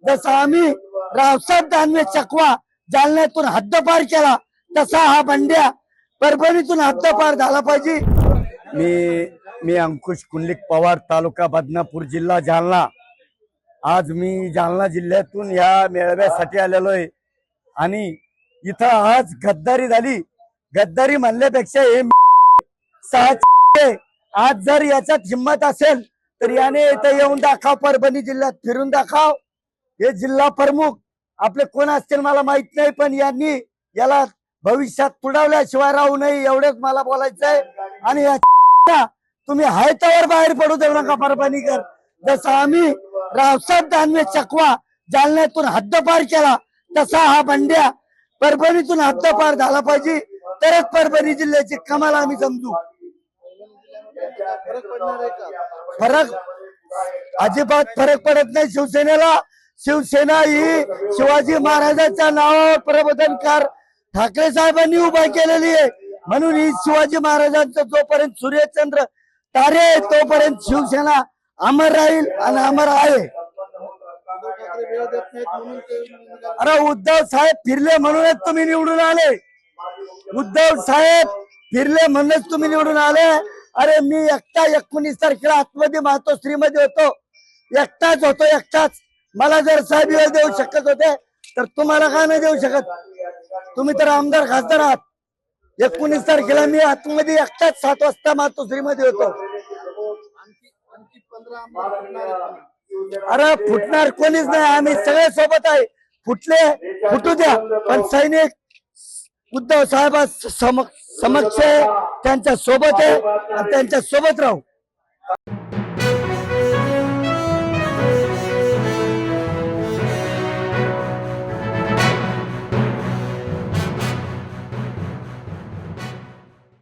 जसा आम्ही रावसाहेब दानवे चकवा जालन्यातून हद्दपार केला तसा हा बंड्या परभणीतून हद्दपार झाला पाहिजे। मी अंकुश कुंडलिक पवार, तालुका बदनापूर, जिल्हा जालना। आज मी जालना जिल्ह्यातून या मेळाव्यासाठी आलेलो आहे आणि इथं आज गद्दारी झाली। गद्दारी म्हणल्यापेक्षा हे आज जर याच्यात हिंमत असेल तर याने इथं येऊन दाखव, परभणी जिल्ह्यात फिरून दाखव। हे जिल्हा प्रमुख आपले कोण असतील मला माहित नाही, पण यांनी याला भविष्यात तुडवल्याशिवाय राहू नये एवढेच मला बोलायचंय। आणि तुम्ही हाय त्यावर बाहेर पडू देऊ नका परभणीकर। जसं आम्ही रावसाहेब दानवे चकवा जालन्यातून हद्दपार केला तसा हा बंड्या परभणीतून हद्दपार झाला पाहिजे, तरच परभणी जिल्ह्याची कमाल आम्ही समजू। फरक अजिबात फरक पडत नाही शिवसेनेला। शिवसेना ही शिवाजी महाराजांच्या नावावर प्रबोधनकार ठाकरे साहेबांनी उभा केलेली आहे, म्हणून ही शिवाजी महाराजांचं जोपर्यंत सूर्यचंद्र तारे आहे तोपर्यंत शिवसेना अमर राहील आणि अमर आहे। अरे उद्धव साहेब फिरले म्हणूनच तुम्ही निवडून आले। उद्धव साहेब फिरले म्हणूनच तुम्ही निवडून आले। अरे मी एकटा 19 तारखेला आतमध्ये मातोश्री मध्ये होतो, एकटाच होतो, एकटाच। मला जर साहेब वेळ देऊ शकत होते तर तुम्हाला का नाही देऊ शकत? तुम्ही तर आमदार खासदार आहात। 19 तारखेला मी आतमध्ये एकटाच 7 वाजता मातोश्री मध्ये होतो। अरे फुटणार कोणीच नाही, आम्ही सगळे सोबत आहे। फुटू द्या, पण सैनिक उद्धव साहेब समक्ष त्यांच्या सोबत आहे आणि त्यांच्या सोबत राहू।